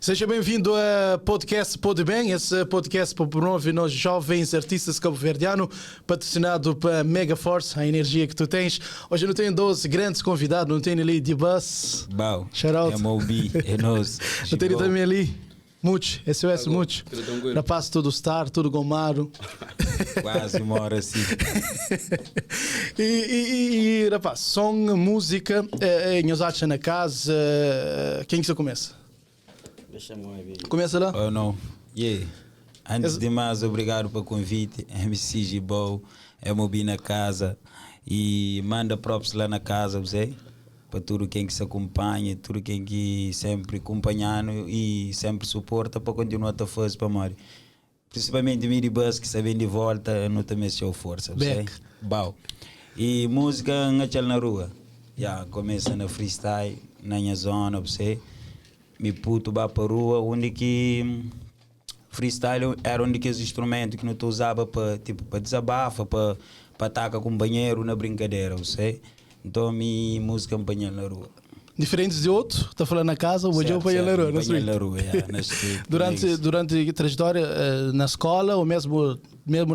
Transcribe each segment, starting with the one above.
Seja bem-vindo a podcast Pode Bem, esse podcast promove nós jovens artistas cabo-verdianos, patrocinado para Megaforce, a energia que tu tens. Hoje eu tenho 12 grandes convidados, não tenho ali D-Bus, Bau, Shoutout. MOB, é nós. Eu tenho também ali Much, SOS Much, tranquilo. rapaz tudo star, tudo gomaro. Quase uma hora assim. e rapaz, som, música, nós achamos na casa, quem que você começa? Deixa-me ver. Começa lá? Oh não, yeah. Antes de mais, obrigado pelo convite, MC Gibou, MOB na casa e manda props lá na casa, você? Para tudo quem que se acompanha, tudo quem que sempre acompanhando e sempre suporta para continuar a fazer para Mari. Principalmente Midibus que se vem de volta, não também se força, você? Bau. E música na rua, começa na freestyle, na minha zona, você? Me puto vai para a rua, onde que freestyle era onde que os instrumentos que não tu usava para tipo para desabafa, para atacar com banheiro na brincadeira, você? Então minha música apanha na rua. Diferentes de outros, está falando na casa, o hoje eu apanhei na rua, na street. Na rua, na street. Durante a trajetória na escola ou mesmo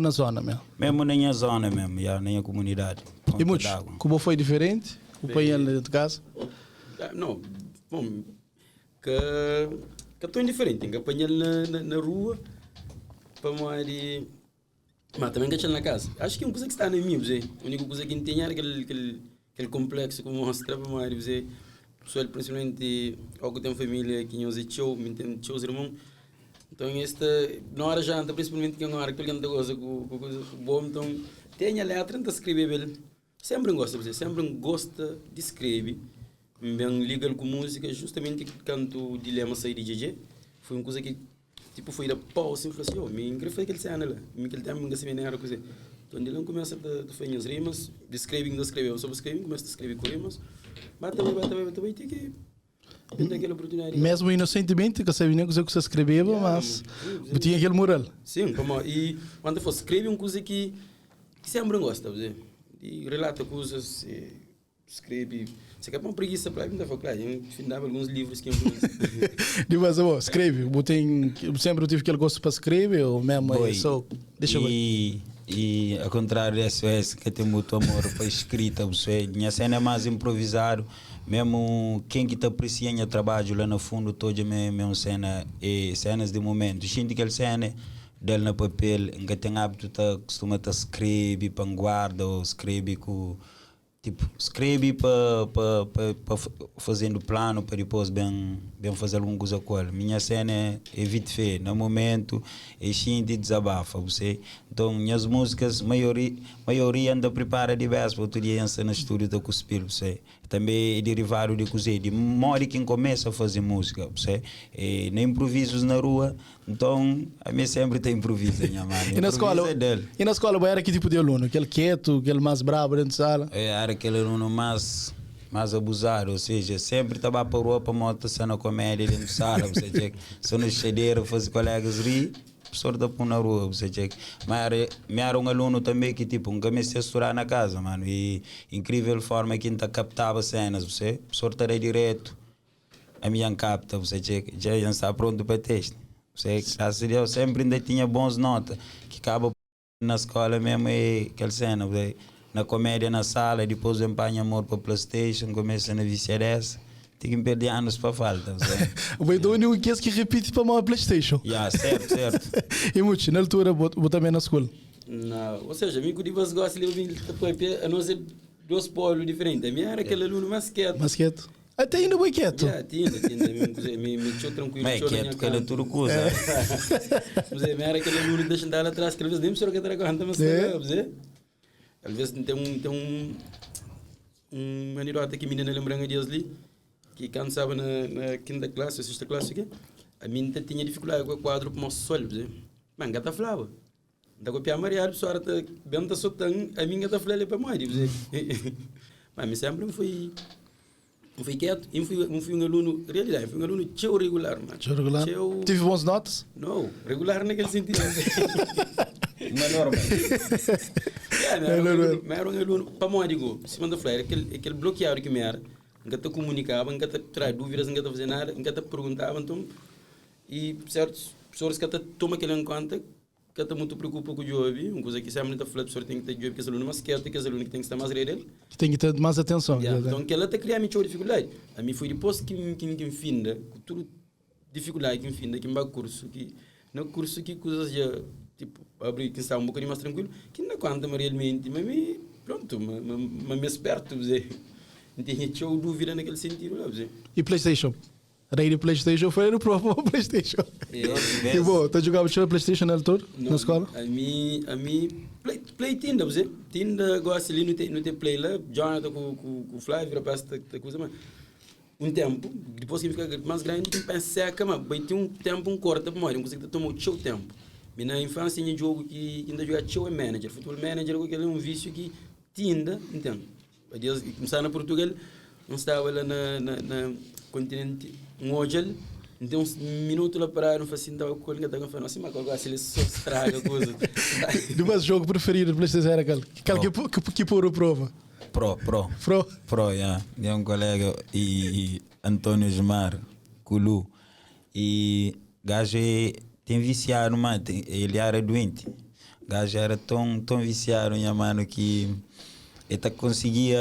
na zona mesmo? Mesmo na minha zona mesmo, na minha comunidade. E muitos, como foi diferente? O apanhei na casa? Não, bom, que estou indiferente, tenho que apanhar na rua para Mari. Mas também que na casa. Acho que é uma coisa que está na minha, você. A única coisa que não tem é aquele complexo que mostra para Mari, você. Pessoal, principalmente, algo tem família que não é tio, me tem tios irmãos. Então, na hora já anda, principalmente que é uma hora que ele anda coisa bom, então, tem a letra, tenta escrever ele. Sempre gosta, você sempre gosta de escrever. Bem liga com música, justamente quando o dilema saiu de GG, foi uma coisa que, tipo, foi da pausa, e falou assim, me engrefa aquele cena lá, me aquele tempo, me engrefa a coisa. Então, ele começa a fazer as rimas, de escrever, eu só escrevo, começa a escrever com rimas, bata, tem que ter aquela oportunidade. Mesmo inocentemente, que você vinha que você escrevia, mas tinha aquele moral. Sim, e quando for escreve uma coisa que sempre gosta, e relata coisas, escreve. Você quer uma preguiça para mim, claro, eu findava alguns livros que eu Mas escreve, sempre eu tive aquele gosto para escrever, ou mesmo aí, só deixa eu ver. E ao contrário do SOS, que tem muito amor para escrita, você, minha cena é mais improvisado, mesmo quem que está apreciando o trabalho lá no fundo, todo mesmo cena, e cenas de momento, sinto que a cena dele no papel, que tem hábito, costuma escrever para guarda, ou escrever com... Tipo, escreve para fazendo plano para depois bem fazer alguma coisa com ele. Minha cena é vite fé, no momento é sim de desabafa, você. Então, minhas músicas, maioria anda prepara de vez para outro dia no estúdio da cuspir, você. Também é derivado de cozer, de mori quem começa a fazer música, você. E nem improvisos na rua, então a minha sempre tem improviso, minha mãe. E na escola, era que tipo de aluno? Aquele quieto, aquele mais bravo dentro da sala? Era aquele aluno mais abusado, ou seja, sempre estava para a rua para montar cena comédia dentro da sala, você tinha que só nos chedeira, fazer colegas rir, professor da pôr na rua, você tinha que... Mas era um aluno também que tipo, comecei a estudar na casa, mano, e incrível forma que ainda captava cenas, você, professor estaria direto, a minha capta, você tinha que já está pronto para teste, você, graças a Deus, sempre ainda tinha bons notas, que acaba na escola mesmo é aquela cena, você, na comédia na sala, depois empanha amor para PlayStation, começa na VCRS, tem que perder anos para falta. O Beidoni é um que repite para uma PlayStation. Certo. E muito, na altura, vou também na escola. Não, ou seja, amigo de você gosta de ouvir a não ser dois polos diferentes. A minha era aquele aluno mais quieto. Mais quieto? Até ainda bem quieto. Tinha. Me deixou tranquilo. Mas quieto, que era tudo coisa. Mas era aquele aluno que deixa andar lá atrás, que às vezes nem me senhor que era correndo, mas às vezes tem um anedota que a menina lembrando de ali, que quando estava na quinta classe, sexta classe, a menina tinha dificuldade com o quadro para o sol, mas gata falava. Da copiar a Maria, a pessoa está bem, a minha gata falava para mãe, mas sempre fui quieto, fui um aluno, realidade, fui um aluno teu regular, mano. Teu regular? Tive bons notas? Não, regular naquele sentido. Uma norma. Mas era um aluno, para mim, digo, se manda falar, aquele bloqueado que me era, nunca te comunicava, nunca te traz dúvidas, nunca te fazia nada, nunca te perguntava, então, e certos pessoas que até tomam aquilo em conta, que até muito preocupa com o job, uma coisa que sempre está falando, a pessoa tem que ter job, que é aluno mais quieto, que é aluno que tem que estar mais dele. Que tem que ter mais atenção. Então, que ela está criando muita dificuldade. A mim foi depois que me finda, tudo dificuldade que me finda, que me dá curso, que no curso que coisas já, tipo, abrir, que está um bocadinho mais tranquilo, que não conta realmente, mas me, pronto, me esperto, não tinha dúvida naquele sentido, lá, E PlayStation? Era de PlayStation, foi no próprio PlayStation. E bom, tu jogava PlayStation na altura, na escola? A mim play tinda, você? Tinda, gosta ali, não tem play lá, Jonathan com o Flávio, rapaz, esta coisa, mas um tempo, depois que fica mais grande, tem que pensar que, mas vai ter um tempo, um corte, para morrer, não consegue tomar o seu tempo. Mas na infância, tinha jogo que ainda jogava show é manager, futebol manager, aquele é um vício que tinda, entende? Começar na Portugal, não estava lá na continente, hoje, então uns minutos lá pararam, assim, estava com ele, estava falando assim, mas agora se ele só estraga coisa. Do meu jogo preferido do PlayStation era aquele que pôr a prova. Pro, yeah. Tem um colega, e Antônio Gilmar, Culu, e gajo tem viciado, mano, ele era doente. Gajo era tão viciado, minha mano, que ele conseguia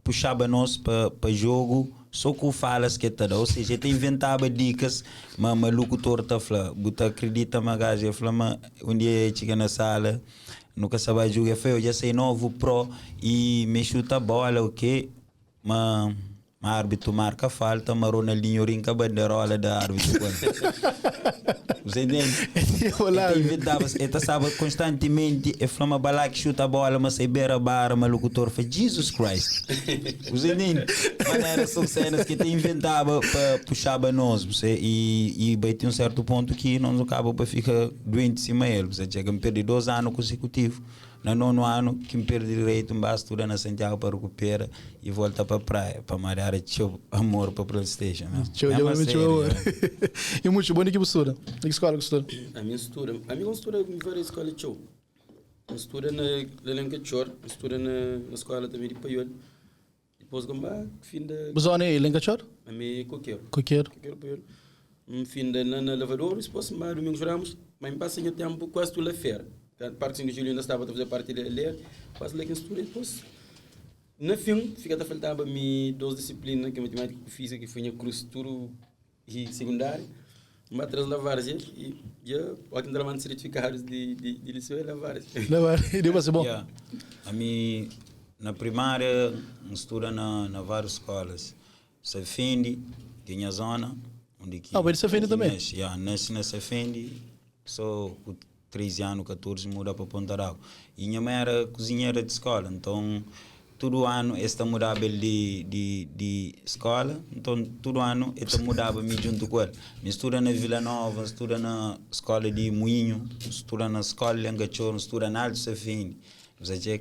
puxar nós para jogo só com falas que está, ou seja, ele inventava dicas, mas maluco torta fala, você acredita, mas gajo, fala, um dia chega na sala, nunca sabe jogar, eu já sei novo pro e me chuta a bola, ok, mas árbitro marca falta, mas Ronaldinho rinca a bandeirola da árbitro. Você entende? Ele sabe constantemente, ele fala, bala que chuta a bola, mas ele beira a barra, mas o locutor fala, Jesus Christ. Você entende? Mas eram só cenas que ele inventava para puxar para nós, e vai ter um certo ponto que não acaba para ficar doente em cima dele. Você chega a me perder 2 anos consecutivos. No 9º ano, que me perde direito, me basta estudar na Santiago para recuperar e volta para a praia, para malhar amor para a PlayStation. E muito bom de que postura? De que escola que estuda? A minha estuda em várias escolas de show. Eu estudo na Lenca de Chor, estudo na escola também de Paiol. Depois, fim da... Você é Lenca de Chor? A minha Coqueiro. Coqueiro, Paiol. Fim da na lavadora, depois, domingos ramos, mas me passa o tempo quase toda a feira. A parte de Júlio ainda estava a fazer parte de ler, quase lá que estudo depois. No fim, fica a faltava-me 2 disciplinas, que é matemática e física, que foi a curso tudo e secundário. Mas atrás da várzea e já aqui não trabalho certificados de liceu é da várzea. E deu ser bom? Yeah. A mim, na primária, estudo na várias escolas. Safindi, que é a zona. Onde que, mas Safindi também? Nasci na Safindi, só 13 anos, 14, muda para Ponta d'Água. E minha mãe era cozinheira de escola, então todo ano esta mudava de escola, então todo ano esta mudava me junto com ele. Me estuda na Vila Nova, estuda na escola de Moinho, estuda na escola de Langachoro, estuda na Alto Safini.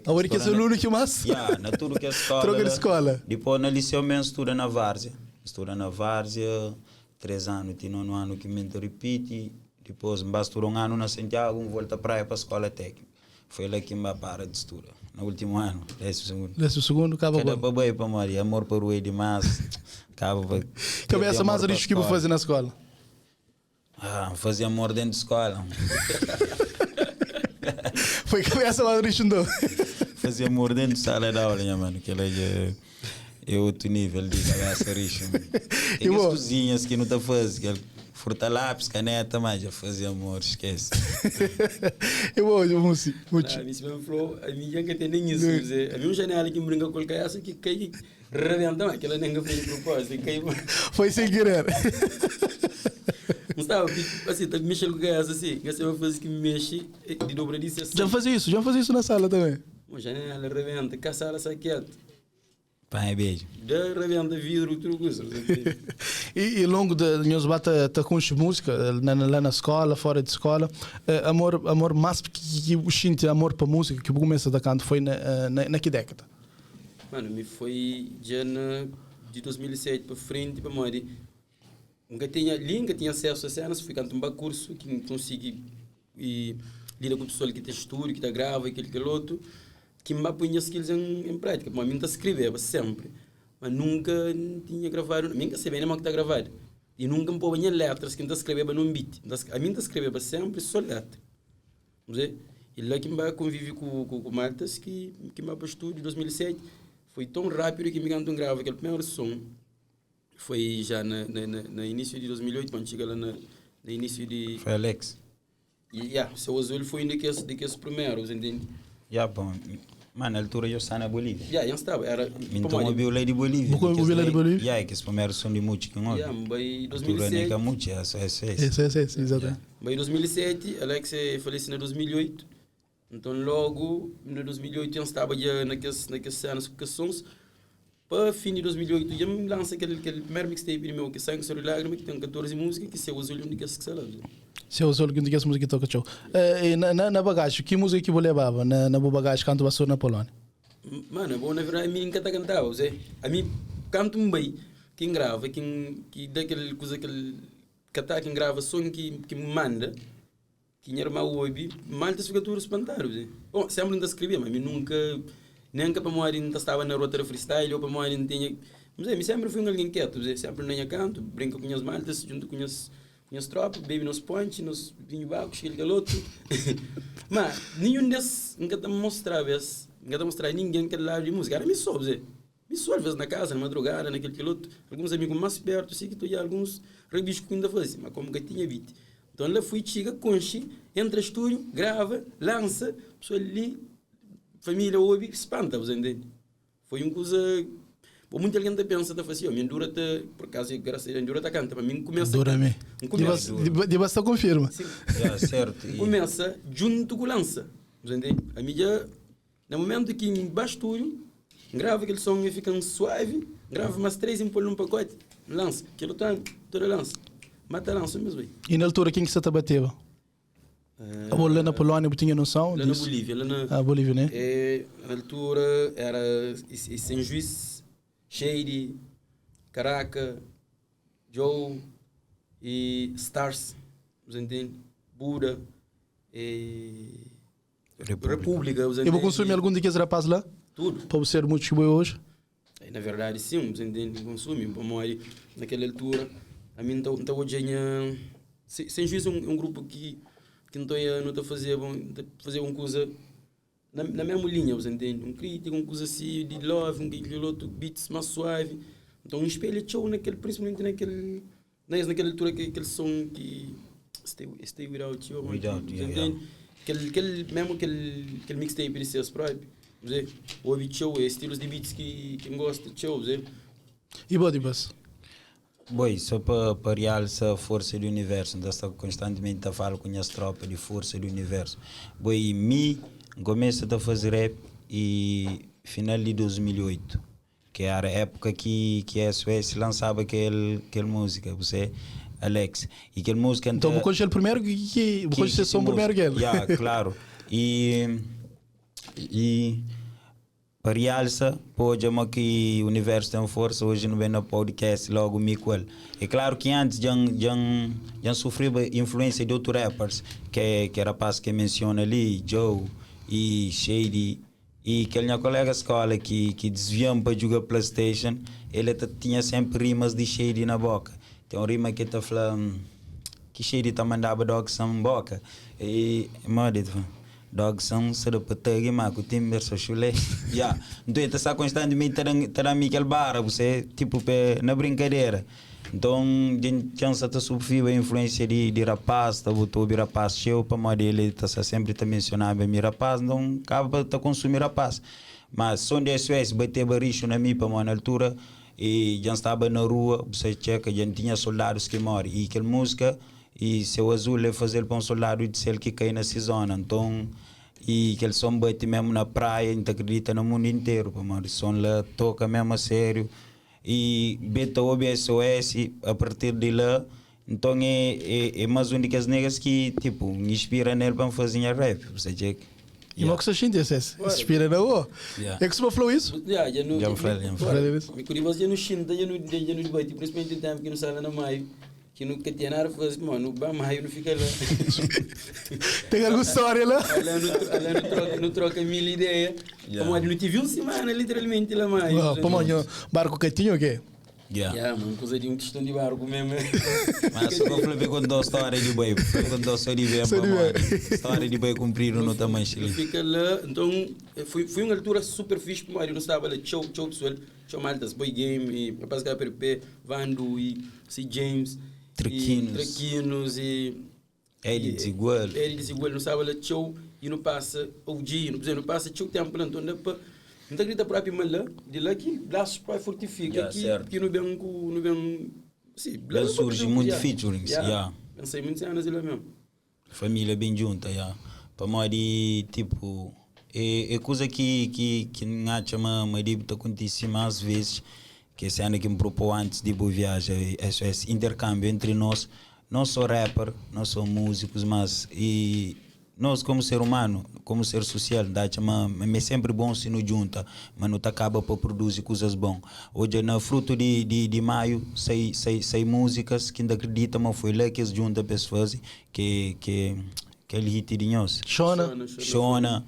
Agora que é o aluno que mais? Na tudo que é escola. Troca de escola. Depois na liceu mesmo estuda na Várzea. Estuda na Várzea, 3 anos, tem 9 ano que me repite. Depois me basta um ano na Santiago, volta à praia para a escola técnica. Foi lá que me para de estudar. No último ano, 12º, acaba cada babai para Maria, amor para o demais. Acaba para. Cabeça mais risco que vou fazer na escola? Fazia amor dentro de escola. Foi cabeça mais risco então? Fazia amor dentro de sala de aula, minha mano, que ela é outro nível de cabeça risco. Tem as cozinhas que não está fazendo. Furta lápis, caneta, mas já fazia amor, esquece. Eu muito. A mim já que tem nem isso, a minha janela que me brinca com o caiaço que cai rebenta, aquela nem foi de propósito, cai. Foi sem querer. Não estava assim, tá mexendo com o caiaço assim, que é uma coisa que me mexe de dobradiça assim. Já fazia isso na sala também. Uma janela rebenta, caçar saquete. Pai, beijo. Já rebenta vidro, tudo isso. E ao longo de nós bata com música lá na escola, fora de escola, amor mais que o xinte amor para música que começa da canto foi na que década? Mano, me foi já de 2007 para frente para morrer. Nunca tinha acesso a cenas, fui cantar um curso que não consegui lidar com o pessoal que tem estúdio, que está grava, aquele outro. Que me punha skills em prática, mas eu escrevia sempre, mas nunca tinha gravado, nunca sabia nem que está gravado. E nunca me põe letras que não escrevia num beat. A mim escrevia sempre só letra. E lá que me convivi com Maltas, que me para o estúdio em 2007, foi tão rápido que me cantou grava aquele primeiro som. Foi já no início de 2008, quando chega lá no início de... Foi Alex. E, Seu Azul foi um daqueles primeiros, entende? Bom. Mano, na altura eu estava na Bolívia. Eu estava. Então eu vi o Lei de Bolívia. Eu vi o Lei de Bolívia? Que esse primeiro som de música. Em 2007. Sim, exatamente. Em 2007, Alex faleceu em 2008. Então logo, em 2008, eu estava já naqueles anos com sons. Para fim de 2008, eu me lancei aquele primeiro mixtape meu, que Sangue Sobre Lágrima, que tem 14 músicas, que Seu Azul é um daqueles que se leva. Seu Azul, que essa música toca show. Na bagagem, que música que você levava na bagagem quando você na Polônia? Mano, bom, na verdade, a mim nunca cantava, Zé. A mim canto bem, quem grava, quem dá aquela coisa, quem grava som que me manda, que era mau ouvi, malta fica tudo espantado, Zé. Bom, sempre ainda escrevia, mas nunca, nem para morar ainda estava na rota freestyle, ou para morar ainda tinha... Mas eu sempre fui alguém quieto, Zé. Sempre nem canto, brinco com as maltas, junto com as tropas, bebe nos pontes, nos vinho bacos, aquele galoto. Mas nenhum desses nunca te mostrava, nunca te mostrava ninguém que lado de música. Era me soube, Zé. Me soube, às vezes na casa, na madrugada, naquele galoto. Alguns amigos mais perto, assim, que tu ia alguns rebiscos que ainda fazia, mas como que tinha visto. Então lá fui, chega, conche, entra estúdio, grava, lança, pessoa ali, família ouve, espanta, você entende? Foi uma coisa... Bom, muita gente pensa que assim, minha Endura por acaso, graças a Deus, Endura canta, mas mim começa... Endura-me. De você confirma. Certo. Começa junto com o lança, você entende? A mídia, no momento que embaixo do estúdio, grava aquele som e fica suave, grava mais 3 e põe num pacote, lança, aquilo tá, toda lança. Mata lança mesmo aí. E na altura, quem que você te bateu? Lá na Polônia, tinha noção? Lá na Bolívia. Lá na Bolívia, né? Na altura, era Sem Juiz, Shady, Caraca, Joe e Stars, você entende? Buda e República. Eu vou consumir algum daqueles rapazes lá? Tudo. Para você ser muito bom hoje? Na verdade, sim, você entende? Consumir. Naquela altura, a mim está hoje Sem Juiz um grupo que não está fazer uma coisa na mesma linha, você entende? Um crítico, uma coisa assim, de love, um outro beats mais suave. Então, um espelho show principalmente naquela altura, aquele som que Stay Without You, você entende? Aquele mixtape de seus próprios, você ouve show, estilos de beats que gosta de show, você. E Bodybus? Boi, só para realçar a força do universo, então estou constantemente a falar com as tropas de força do universo. Boi, começo a fazer rap e final de 2008, que era a época que a SOS lançava aquela música, você, Alex. E aquela música... Então, vou conhecer o primeiro que são o primeiro que ele. Claro. E para realçar, pode amar que o universo tem força, hoje não vem no podcast logo Miquel. É claro que antes já sofreu influência de outros rappers, que rapaz que menciona ali, Joe e Shady, e aquele minha colega de escola que desviam para jogar PlayStation, ele tinha sempre rimas de Shady na boca. Tem uma rima que está falando que Shady está mandando dog são boca. E dog são será para ter maco timber so chule. Então ele está constantemente terá Miquel Barra, você tipo na brincadeira. Então, já está sofrendo a influência de rapaz, está botou rapaz cheio, para modo ele está sempre a mencionar bem rapaz, então acaba de consumir rapaz. Mas só de SOS bater baricho na minha para na altura, e já estava na rua, você checa, já tinha soldados que morrem, e aquela música, e Seu Azul é fazer para um soldado de céu que cai nessa zona, então, e aquele som bate mesmo na praia, a gente acredita no mundo inteiro, para modo, som lá toca mesmo a sério. E beta OBSOS a partir de lá, então é mais um daqueles negras que tipo me inspira nele para fazer rap, você checa. E o que você sente esse? Inspira na rua? É que você falou isso? Já não falei. Me curioso já no China, já no debate, principalmente no tempo que não sai na maio, que nunca tinha nada para fazer, mano, o maio não fica lá. Tem alguma história lá? Não troca mil ideias. Como não tive uma semana literalmente lá maio. Barco que tinha o quê? Yeah. Uma coisa de questão de barco mesmo. Mas se eu falei com a história de boi, com a história de boi, história de boi cumprir no tamanho chile. Fica lá, então foi uma altura super fixe para o Mário, não estava lá, tchau pessoal, tchau maltas, Boy Game, e rapaz que PRP, Vandu e C. James, Traquinos e Eddie Desigual, não estava lá, tchau, e não passa OG, não passa tchau tempo, então não para não grita para a lá, de lá que braços para fortifica, que não bem, sim, surge muito featurings, pensei muitos anos lá mesmo. Família bem junta, para morrer, tipo, é coisa que não chama, mas deve acontecer mais vezes, que é cena que me propôs antes de boa viagem, esse intercâmbio entre nós, não só rapper, não só músicos, mas e nós como ser humano, como ser social, é sempre bom se nos junta, mas não acaba para produzir coisas bom. Hoje no fruto de maio sai músicas que ainda acredita, mas foi lá que eles juntam pessoas que aquele hit de nós. Shona.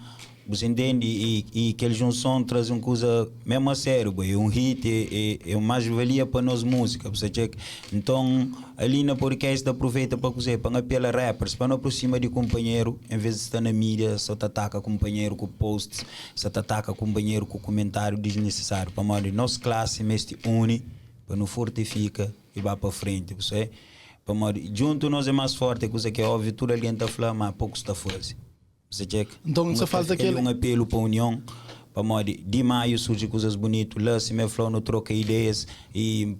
Você entende? E aquele junção traz uma coisa mesmo a sério, boy. Um hit é mais valia para nós música, você checa. Então, ali na podcast aproveita para cozer, para apelar rappers, para não aproximar de companheiro, em vez de estar na mídia, só te ataca companheiro com posts, só te ataca companheiro com comentário desnecessário. Para morrer nossa classe, mas te une, para não fortifica e vá para frente, você. Para morrer junto nós é mais forte, coisa que é óbvio, tudo alguém está falando, mas pouco está fazendo. Você checa. Então só falta aquele um apelo para a união, para modo de maio surge coisas bonitas, lá se me falou, não troca ideias e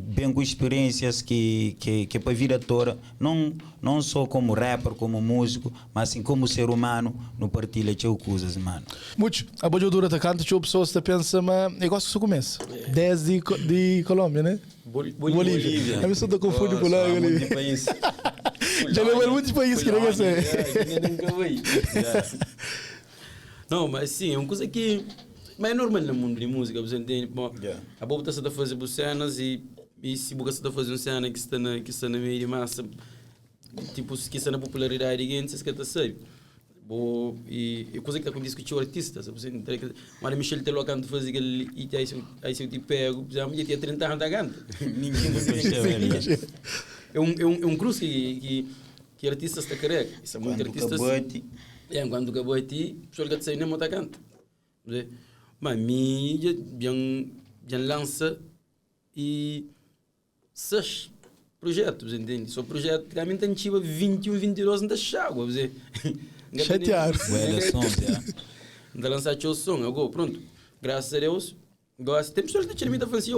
bem com experiências que para a vida toda, não só como rapper, como músico, mas assim como ser humano, não partilha teu coisas, mano. Muito, a boa dura tá canta, tinha pessoas que pensam, mas eu gosto que isso começa. 10 de Colômbia, né? Bolívia. A pessoa está confundindo por lá. Já lembro muitos países que não sei. Não, mas sim, é uma coisa que mas é normal no mundo de música, você entende? A boa está a fazer cenas e se você está a fazer uma cena que está na meio de massa, tipo, que está na popularidade, ninguém se esquece, sabe? E a coisa que está acontecendo com o artista, você entende? Mas Michel te local de fazer aquele e aí se eu te pego, já me tinha 30 anos da ganta. Ninguém é um cruz que artista está careca. Isso é muito artista. Quando acabou a ti, o pessoal que sai nem monta canta. Mas mim já lança e 6 projetos, entende? Só projeto que a mim tem 21, 22 não deixa água, você. Chateado. Ainda lançar o som, agora pronto. Graças a Deus, gosto. Tem pessoas que estão me falando assim,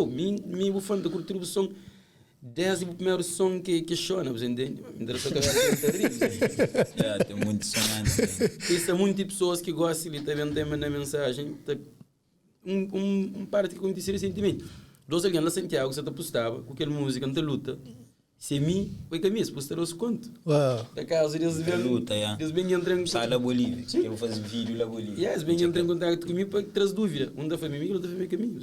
me vou fã de curtir o som. Desde o primeiro som que chora, você entende? Tem muito som antes. Isso é muitas pessoas que gostam de também ter na mensagem. Parte que aconteceu recentemente. Dois alguém lá em Santiago, você postava com aquela música, não luta. Se mim, foi que mesmo, postar os contos. Da casa, eles vêm entrar em contato. Sai da Bolívia, que eu vou fazer vídeo da Bolívia. Eles vêm entrar em contato comigo para trazer dúvida. Um da família, outro da família comigo.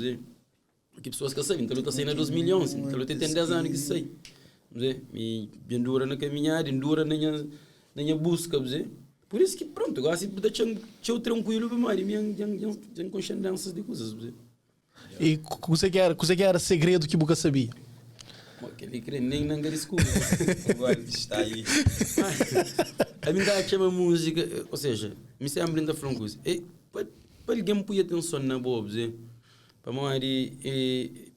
Porque pessoas que sabem, então luta sai na 2 milhões, então luta tem 10 anos que sai. E bem dura na caminhada, dura na busca. Por isso que pronto, agora se puder eu tranquilo, mas já consciência de coisas. E você que era segredo que você sabia? Aquele que nem não escuro. Agora está aí. A mim dá chama música, ou seja, me sempre ainda falando coisa. Para alguém pôr atenção na boa, para morrer,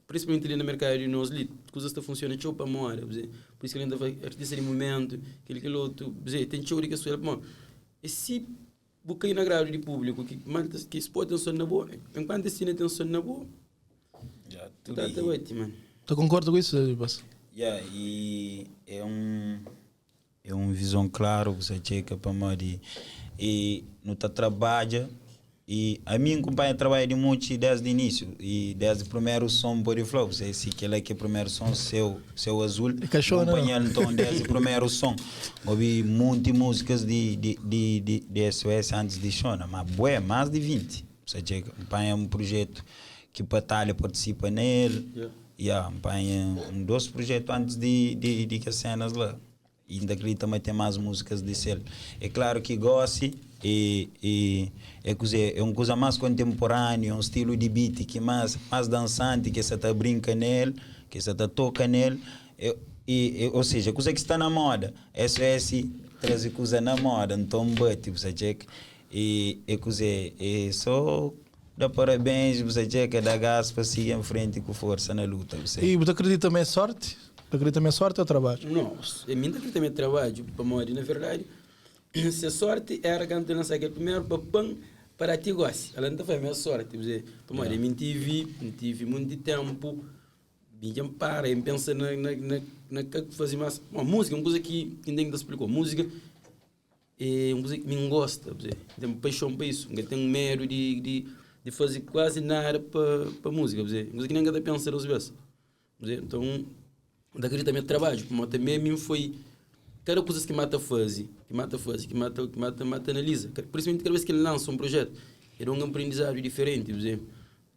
principalmente ali no mercado de nós, coisas que funcionam para morrer, por isso que ele ainda vai artista de momento, aquele outro, tem teoria que é sua, e se buscar na grade de público que se pode atenção na boa, enquanto se tem atenção na boa, tudo está ótimo, mano. Tu concorda com isso, Bass? E é uma visão clara, você checa para morrer, e não está trabalha. E a minha companhia trabalha de muito desde o início. E desde o primeiro som Body Flow. Você se que é o primeiro som, seu azul. Companhia então desde o primeiro som. Ouvi muitas músicas de SOS antes de Shona. Mas mais de 20. Você chega. Companhia é um projeto que Batalha participa nele. Companhia 2 projetos antes de que as cenas lá. E ainda acredito também tem mais músicas de ele. É claro que gosto é uma coisa mais contemporânea, um estilo de beat que mais dançante, que você está brinca nele, que você está toca nele. Ou seja, coisa que está na moda. SOS traz coisa na moda, então bate, você checa. Só dá parabéns, você checa, dá gás para seguir em frente com força na luta. Você. E você acredita também é sorte? Você acredita também é sorte ou trabalho? Não, é minha que também trabalho, para morrer, na verdade. Se a sorte era quando eu lançei aquele primeiro papão para ti goste. Ela não foi a minha sorte, para morrer, eu tive muito tempo, eu para, eu penso na que fazer mais. Uma música, uma coisa que ninguém te explicou. Música é uma coisa que me gosta, tenho paixão para isso, eu tenho medo de fazer quase nada para música, uma coisa que ninguém te pensa às vezes. Então, daquele também trabalho, como também mim foi cada coisa que mata analisa. Principalmente cada vez que ele lança um projeto, era um aprendizado diferente,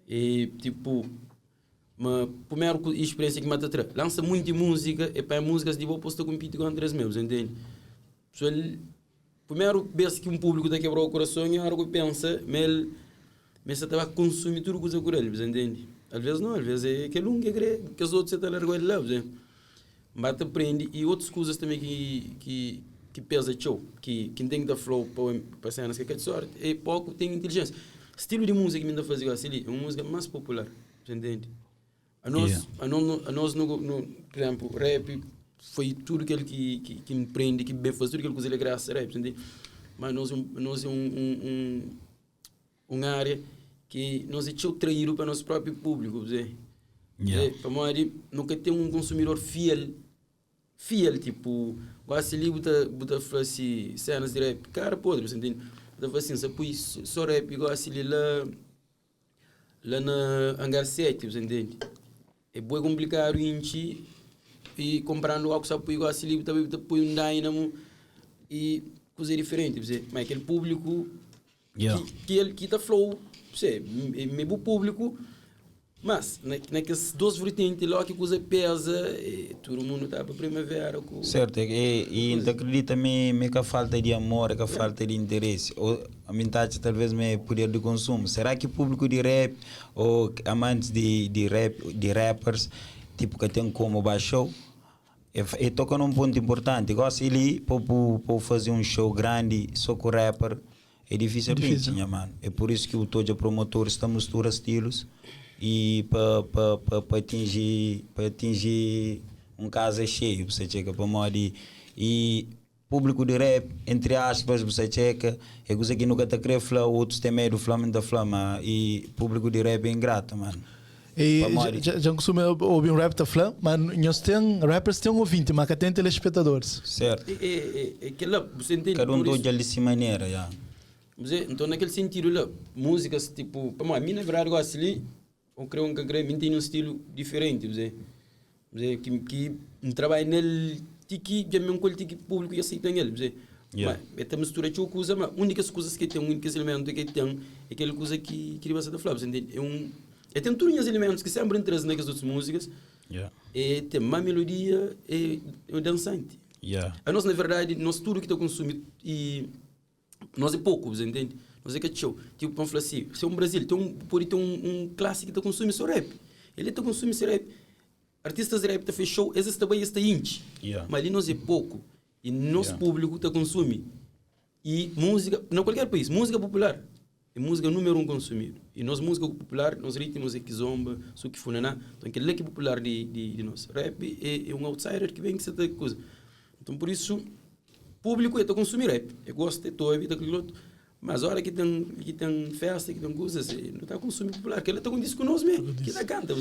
e tipo, uma primeira experiência que mata traz, lança muita música, e para a música se depois posto competir com Andrés meus, entende? Primeiro vez que um público está quebrou o coração, e agora que pensa, mas você estava a consumir tudo coisa por ele, entende? Às vezes não, às vezes é que um que os outros estão a largar ele lá, mas aprende, e outras coisas também que pesa show, que tem que dar flow para cenas que é de sorte, e pouco tem inteligência. Estilo de música que me dá fazer assim, é uma música mais popular, entende? A nós no por exemplo, rap foi tudo aquilo que me prende, que bem faz tudo aquilo que ele graça rap, entende? Mas nós é uma área que nós é traído para o nosso próprio público, para morrer, nunca tem um consumidor fiel, tipo, quase ali buta assim, cenas de rap, cara podre, você entende? Então assim, se põe só rap igual assim lá na Hangar 7, você entende? É bem complicado e comprando algo só põe igual assim, põe um Dynamo e coisa diferente, mas aquele público que está flow, é meio público. Mas, naqueles dois vertentes lá que coisa pesa, todo mundo está para a primavera. Certo, e acredita-me que a falta de amor, que a falta de interesse, ou a metade talvez me poder de consumo. Será que o público de rap, ou amantes de rappers, tipo que tem como baixou, e toca num ponto importante, gosta ele para fazer um show grande, só com rapper, é difícil. Mano. É por isso que o todo promotor está mistura estilos, e para atingir um casa cheio, você checa para morrer. E público de rap, entre aspas, você checa, é coisa que nunca está querendo falar, outros têm medo da flama, e público de rap é ingrato, mano. E já costumo ouvir um rap da flama, mas rappers têm um ouvinte, mas que tem telespectadores. Certo. Você entende? Cada um de dessa maneira, já. Então, naquele sentido, lá, músicas, tipo, para mim, na verdade, eu gosto ali, eu creio que tem um estilo diferente, que trabalha nele, que é um coletivo público e aceita ele, mas essa mistura de coisa, mas únicas coisas que tem, únicos elementos que tem, é aquela coisa que vai ser da flávia, entende? Tem todos os elementos que sempre trazem naquelas outras músicas, e tem uma melodia e dançante. A nós, na verdade, nós tudo que está consumido, e nós é pouco, entende? Nós é que show. Tipo, vamos falar assim, se é um Brasil, pode ter um clássico que está consumindo só rap. Ele está consumindo só rap. Artistas de rap está fechou, esses também está indie. Mas ali nós é pouco. E nosso público está consumindo. E música, não qualquer país, música popular. É música número 1 consumido. E nós, música popular, nós ritmos é kizomba, suki funaná. Então, aquele leque popular de nós. Rap é um outsider que vem que certa coisa. Então, por isso, o público está consumindo rap. Eu gosto de toda a vida, aquele outro. Mas a hora que tem festa, que tem coisas, não está consumindo popular, porque ela está com disco nosso mesmo, que está canta.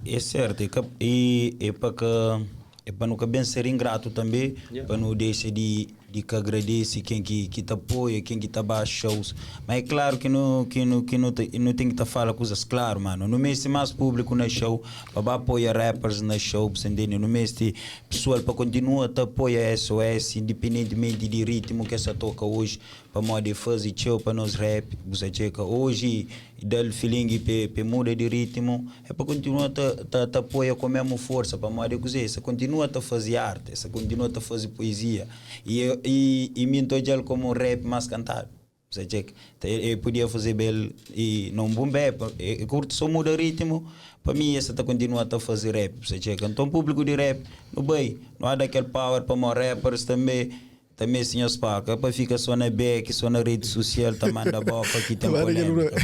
É certo, é para nunca bem ser ingrato também, para não deixar de que agradece quem que te apoia, quem que te baixa shows. Mas é claro que não tem que te falar coisas claras, mano. No mês tem mais público na show, para apoiar rappers na show, entendeu? No mês tem pessoal para continuar a apoiar SOS, independentemente de ritmo que essa toca hoje, para modo fazer show para nós rap, você checa hoje dá o feeling para muda de ritmo, é para continuar a apoiar com a mesma força, para modo que você continua a fazer arte, você continua a fazer poesia e me entoja como rap mais cantado. Você checa, eu podia fazer bem e não bombé, curto só muda ritmo, para mim essa tá continua a fazer rap, você checa. Então público de rap, não há daquele power para os rappers também sim as pacas, para ficar só na back, só na rede social, tá manda boca aqui tem polêmica.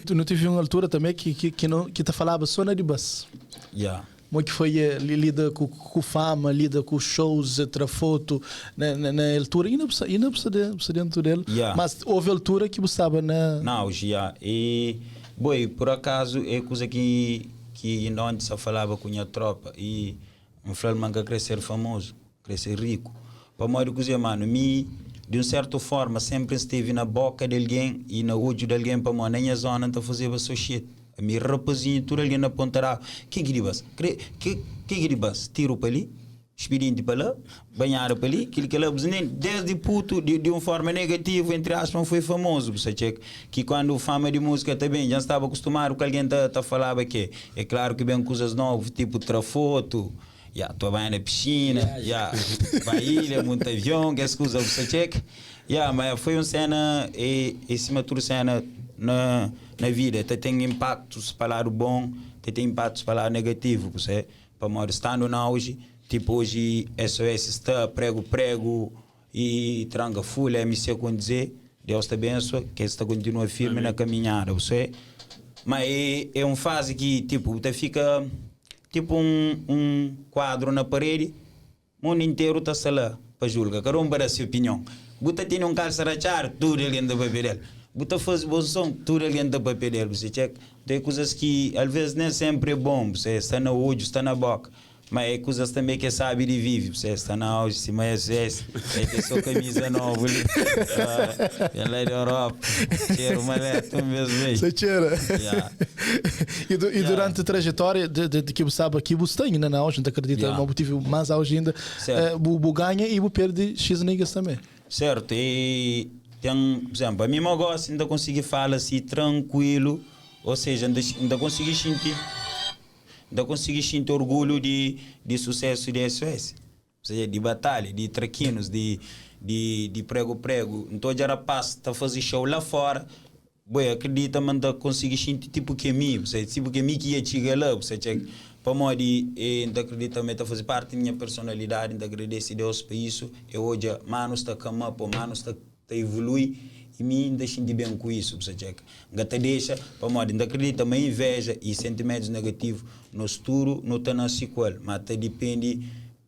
Tu não tive uma altura também que não que te falava só na de bus. Yeah. Como que foi lida com fama, lida com shows, foto na altura, e não precisa dentro dele, Yeah. mas houve altura que você estava na... Não, já, e boi, por acaso é coisa que ainda antes se falava com a tropa e um filme que crescer famoso, crescer rico. Para modo que mano, de uma certa forma sempre esteve na boca de alguém e na olho de alguém para na minha zona então fazia o seu shit. A minha rapazinha, tudo alguém apontará. Que gribas? Que gribas? Tiro para ali, expediente para lá, banhar para ali, aquilo que lá, desde puto, de uma forma negativa, entre aspas, foi famoso. Você checa que quando fama de música também já estava acostumado com alguém tá falava que é claro que bem coisas novas, tipo trafoto. Tua vai na piscina, vai ilha, muito avião, que é coisa você checa. Mas foi uma cena, e cima de tudo cena na vida, tem impactos para lado bom, tem impactos para lado negativo, você para modo estando na hoje, tipo hoje SOS está prego e tranga full, é missão com dizer, Deus te abençoe, que está continua firme na caminhada, você. Mas é uma fase que tipo, você fica tipo um quadro na parede, o mundo inteiro está lá para julgar, caramba da sua opinião. Você tem um calçarachar, tudo ali dentro do papel dele. Você faz bom som, tudo ali dentro do papel dele. Você checa. Tem coisas que às vezes nem sempre é bom, você está no olho, está na boca. Mas é coisas também que sabe de viver. Você está na auge, se mais é ter sua camisa nova ali. Ela é da Europa. Cheiro maleta mesmo. Você cheira. E durante a trajetória de que você sabe que você tem na auge, não acredita, não tive mais auge ainda, o ganha e o perde X niggas também. Certo, e tem, por exemplo, a mim eu gosto de conseguir falar assim tranquilo, ou seja, ainda conseguir sentir orgulho de sucesso de SOS, ou seja, de batalha, de traquinos, de prego. Então já era passo, tá fazer show lá fora, boi, acredita, mas ainda conseguir sentir tipo que é mim, tipo que é mim que ia chegar lá, você checa. Para mim, ainda acredito também a fazer parte da minha personalidade, ainda agradeço a Deus por isso. Eu hoje, mano, está cama, mano, está evolui e me ainda sinto bem com isso, você checa. Ainda deixa, para mim, ainda acredito também inveja e sentimentos negativos no futuro, não está na sequel, mas depende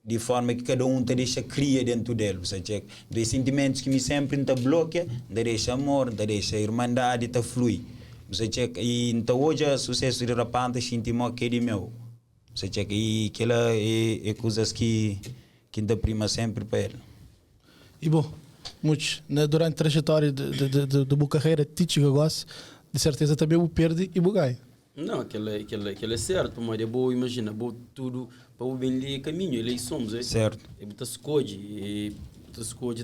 de forma que cada um te deixa cria dentro dele, você checa. Dos sentimentos que me sempre te bloqueia, ainda deixa amor, ainda deixa irmandade, te flui, você checa. E então hoje, o sucesso de rapante, sinto-me que é de meu. Você checa, e aquela é coisas que ainda prima sempre para ele. E bom, muitos, durante a trajetória de boa carreira, Tichi gosta, de certeza também o perde e o ganha. Não, aquele é certo, mas é bom, imagina, bom tudo para o bem ali caminho, eleições, é certo. É botar escolhe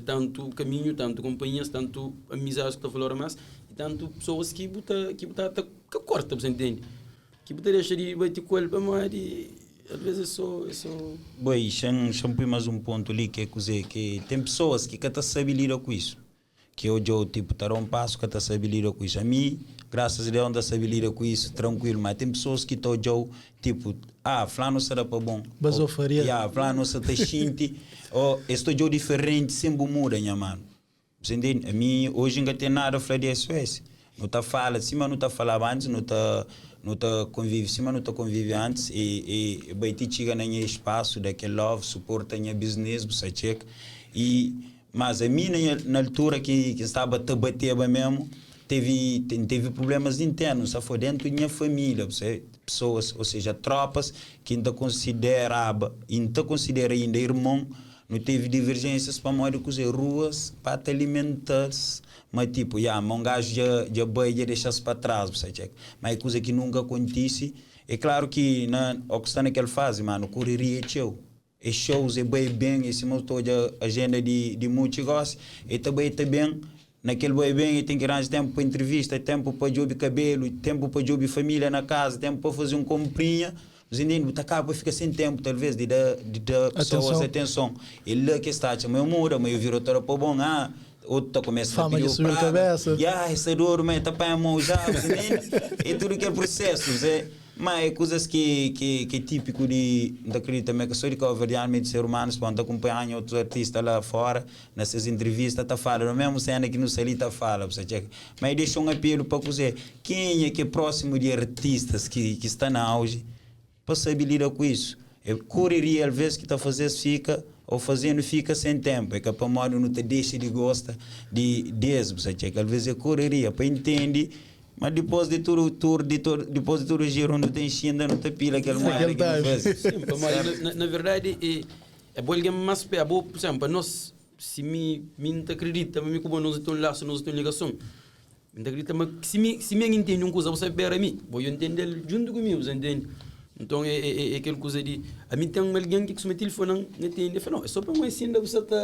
tanto caminho, tanto companhias, tanto amizades que está falando mais, e tanto pessoas que corta, você entende? Que poderia deixar de bater com ele para mais e às vezes é só... Boi, chamei mais um ponto ali que é que tem pessoas que estão sabem lidar com isso. Que eu tipo, estar um passo que estão sabem lidar com isso. A mim, graças a Deus, não sabem lidar com isso, tranquilo. Mas tem pessoas que estão tipo, fulano será para bom. Basofaria. Fulano se te sente, estou diferente, sempre muda, minha mano. Você entende? A mim, hoje não tem nada a falar de SOS. Não está falando, cima não está falando antes, não está convive, cima não está convive antes e vai te chegar no espaço daquele love, suporta a business, você checa. Mas a mim, na altura que estava a bater mesmo, teve problemas internos, só foi dentro da minha família, pessoas, ou seja, tropas que ainda considera ainda irmão, não teve divergências para morar com as ruas, para te alimentar-se. Mas tipo, um gajo já beija deixa-se para trás, mas é coisa que nunca acontece. É claro que o que está naquela fase, mano, correria é show. É shows, é bem, esse motor de agenda de muitos negócios, e também naquele boi bem, tem que arranjar tempo para entrevista, tempo para jogar cabelo, tempo para jogar família na casa, tempo para fazer comprinha. Os indianos acabam ficar sem tempo, talvez, de dar pessoas atenção. Ele lá que está, mas eu mudo, mas eu viro toda para bom, outro começa a pedir subir a cabeça. essa dor, mas está para a mão já, e tudo aquele processo, mas é coisas que é típico de acredito também que sou de Cabo-Verdiano, de ser humano, quando acompanha outros artistas lá fora, nessas entrevistas, tá falando, mesmo cena que não sei ali tá falando, mas deixa um apelo para você, quem é que é próximo de artistas que está na auge, para saber lidar com isso. É correria, às vezes, que está fazendo fica, ou fazendo fica sem tempo. É que para modo não te deixa de gosta de desmo, que às vezes é correria, para entender, mas depois de tudo depois de tudo o giro, não tem ainda não te pila aquele moeda que não faz. Sim, na verdade, é bom alguém mais é bom, por exemplo, nós, se me não acredita, mas como nós estamos laço, nós estamos ligação, não acredita, mas se me entende uma coisa, você pera a mim, vou entender junto comigo, você entende? Então é aquela coisa de a mim tem alguém que com o telefone não entende, eu falo, não, é só para me ensinar você tá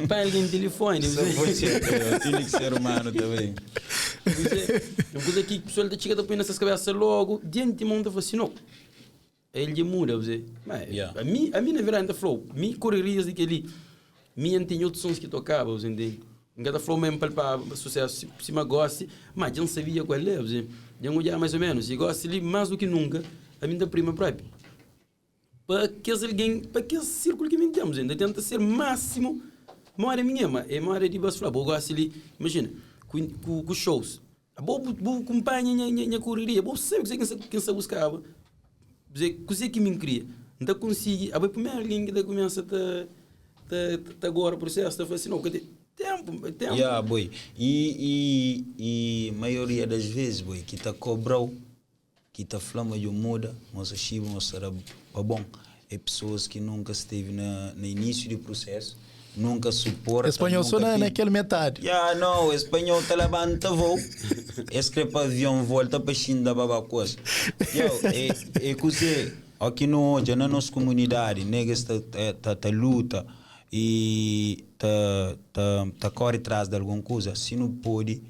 para alguém telefone, Tem que ser humano também. Uma coisa que o pessoal da chica põe nessas cabeças logo, diante monta fala assim, não, ele muda, você, mas a mim na verdade ainda falou, me correrias daquele, me tem outros sons que tocava, você entende? Cada falou mesmo para sucesso, se me gosta, mas já não sabia qual é, você, já não já mais ou menos, e gosta ali mais do que nunca. A minha prima própria. Para que alguém, para que esse círculo que temos, ainda tenta ser máximo, uma área minha, é uma área de base falar, eu gosto ali, imagina, com shows, a boa acompanha a correria, eu sei quem se buscava, coisa que me cria, então consigo, a boa alguém que começa a agora o processo, está fazendo assim, não, tempo. Yeah, boy. E maioria das vezes, boy, que está cobrou, que está flama de muda, mas a chiva será bom. É pessoas que nunca esteve no início do processo, nunca suportam. Espanhol só naquele metade. Não, espanhol está levanta voo, escreve avião, volta para China da babacos. É que aqui no hoje, na nossa comunidade, negas tá luta e tá corre atrás de alguma coisa, se não pode,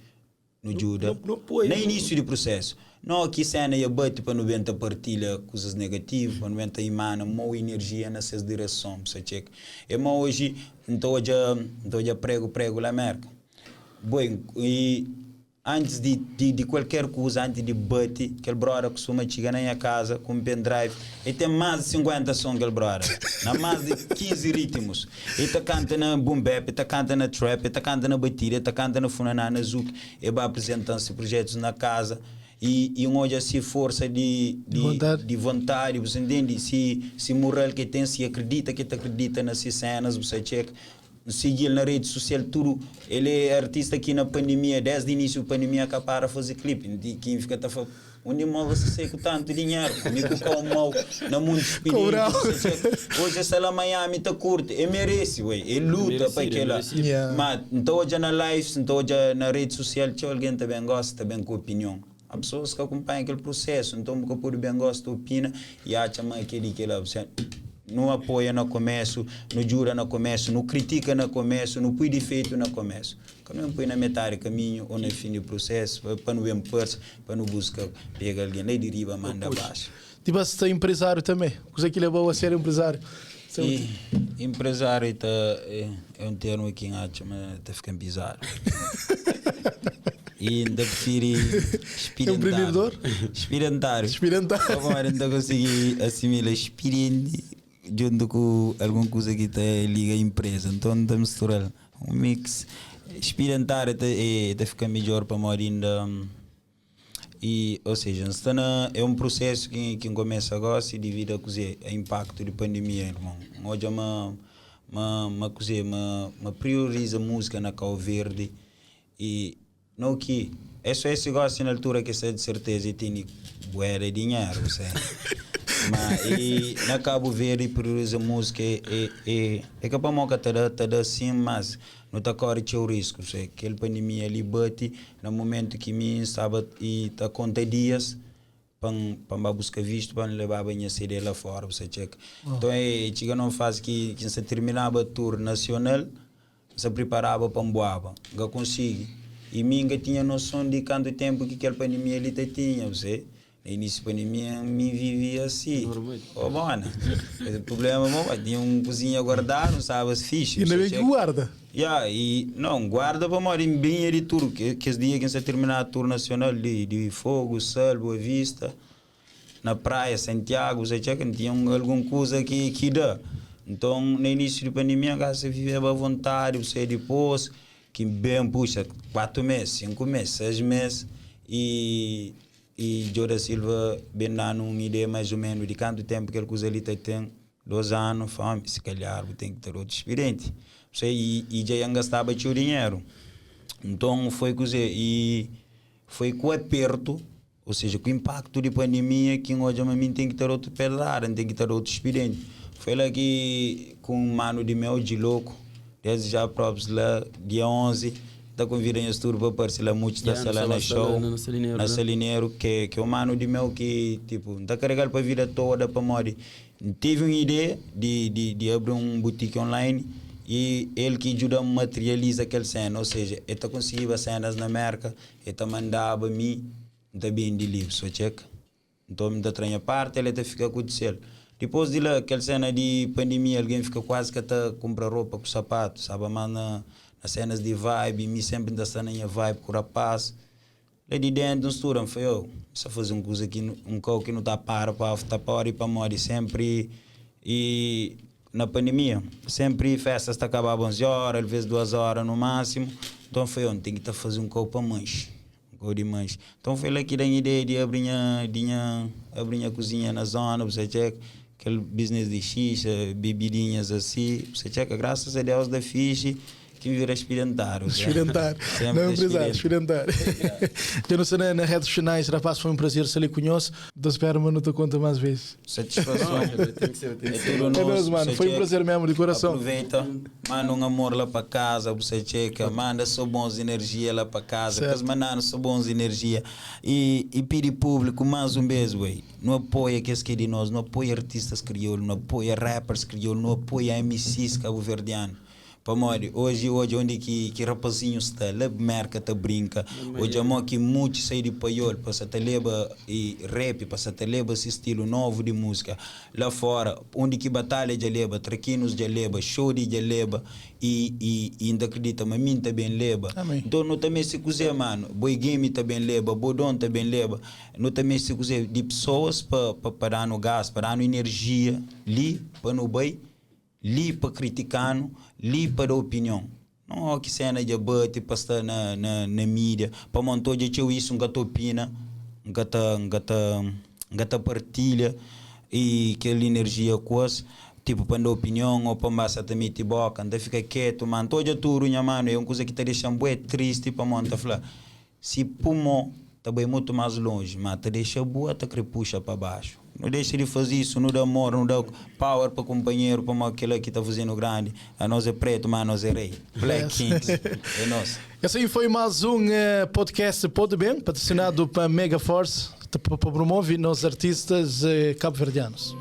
não ajuda. Não pode. No início do processo. Não, aqui cena e bate para não venta partilha coisas negativas, para não venta emana uma energia nessas direções, sabe? É mas hoje então já prego lá América. Bom, e antes de qualquer coisa, antes de bate, aquele brother costuma chegar na minha casa com um pendrive, e tem mais de 50 sons aquele brother, na mais de 15 ritmos. Ele tá canta na boom bap, ele tá canta na trap, ele tá canta na batida, ele tá canta na funaná, na zouk, ele vai apresentando-se projetos na casa. E hoje assim força de vontade, você entende? Se moral que tem, se acredita que te acredita nessas cenas, você checa, seguir na rede social, tudo. Ele é artista aqui na pandemia, desde o início da pandemia, que para fazer clipe. Quem fica a falar, onde mal você sai com tanto dinheiro? Comigo com o mal, no mundo espírito, você checa. Hoje essa lá Miami está curta, ele merece, ué, ele luta para aquela. Mas então hoje na live, então hoje na rede social, alguém também gosta, também com opinião. Há pessoas que acompanham aquele processo, então o que bem gosta, opina e acha aquele que você não apoia no começo, não jura no começo, não critica no começo, não põe defeito no começo. Quando não põe na metade caminho ou no fim do processo, para não ver força, para não buscar pegar alguém, nem deriva, manda abaixo. Tipo, você é empresário também, coisa que levou a ser empresário. E empresário é um termo que acha, mas está ficando bizarro. E ainda prefiro empreendedor? Experimentário. Agora ainda consegui assimilar experiente junto com alguma coisa que liga à empresa. Então está misturando um mix. Experimentário está ficando melhor para morar ainda. E, ou seja, é um processo que começa agora se devido a impacto da pandemia, irmão. Hoje uma prioriza a música na Cabo Verde e não que é só esse gosto na altura que você de certeza tem bué dinheiro, você. Mas e na Cabo Verde prioriza a música é que para moca tá assim, mas não tá corre o risco, você. Aquela pandemia ali bate no momento que me estava e tá conta dias para buscar visto para levar a minha CD lá fora, você checa. Então chega não faz que se terminava o tour nacional. se preparava para Mboaba, não consegui. E mim tinha noção de quanto tempo que aquela pandemia ele tinha, você. No início da pandemia, me vivia assim. Oh, mano, o problema é tinha cozinha guardar, não sabe se fixe. E ainda bem que guarda. Não, guarda para morar bem de tudo, que esse dia que se terminar a tour nacional de Fogo, Sal, Boa Vista, na praia, Santiago, você que tinha alguma coisa que dá. Então, no início da pandemia, você vivia à vontade, você depois, que bem puxa, 4 meses, 5 meses, 6 meses, e Jora Silva bem dando uma ideia mais ou menos de quanto tempo que ele coisa ali tem, 2 anos, fome, se calhar tem que ter outro experiente. E já gastava o dinheiro. Então foi coisa, e foi com o aperto, ou seja, com o impacto da pandemia, que hoje a mim tem que ter outro pedal, tem que ter outro experiente. Foi lá que com um mano de meu de louco, desde já próprios lá, dia 11, da convidem a tour para participar muito da sala na show, na Salineiro, que é um mano de meu que, tipo, está carregado para a vida toda, para morrer. Tive uma ideia de abrir um boutique online e ele que ajuda a materializar aquela cena, ou seja, ele conseguia cenas na marca, ele mandava a mim, também de livro, só checa. Então, me dá a parte, ele fica com o céu. Depois de lá, aquela cena de pandemia, alguém fica quase que até comprar roupa com sapato, sabe? Mas nas cenas de vibe, me sempre ainda está na minha vibe com o rapaz. Lá de dentro, nos turam, foi eu. Só fazer uma coisa que um coco que não está para hora e para morrer sempre. E na pandemia, sempre festas acabavam 11 horas, às vezes 2 horas no máximo. Então foi eu, tem que fazer um coco para manche. De manche. Então foi lá que dá a ideia de abrir a cozinha na zona, você checa. Aquele business de xixa, bebidinhas assim, você checa, graças a Deus da fixe, que me vira experimentar. Experimentar, não empresário, experimentar. Eu não sei, nas redes sociais, rapaz, foi um prazer se ele conhece, então espero, mas não te conta mais vezes. Satisfação. Tem que ser. É nosso, mano, foi um prazer mesmo, de coração. Aproveita, manda um amor lá para casa, você checa, manda só bons energia lá para casa, porque as mananas são bons energia. E pede público, mais um beijo, ué. Não apoia que é de nós, não apoia artistas crioulos, não apoia rappers crioulos, não apoia MCs cabo-verdianos. Pamori, hoje onde que rapazinho está, lá merca tá brinca, hoje amo que muito sai de paiol, passa a leva e rap, passa a leva esse estilo novo de música, lá fora, onde que batalha já leva, traquinos já leva, show de já leva, e ainda acredita, mas mim também leva. Então não também se quiser, mano, boi game também leva, bodon também leva, não também se quiser de pessoas para dar no gás, para dar no energia, ali, para no boi, li para criticar, li para dar opinião. Não que cena de bate para estar na mídia, para montar de isso, um gato opina, um gato partilha e aquela energia quase, tipo para dar opinião ou para massa também te boca, anda fica quieto, mano, todo tudo minha mano, é uma coisa que te deixa muito triste para montar falar. Se pulmão tá bem muito mais longe, mas te deixa boa, te puxa para baixo. Não deixa de fazer isso, não dá amor, não dá power para companheiro, para aquele que está fazendo grande. A nós é preto, mas a nós é rei. Black Kings, é nosso. Esse aí foi mais um podcast Pode Bem, patrocinado para Mega Force, para promover os artistas cabo-verdianos.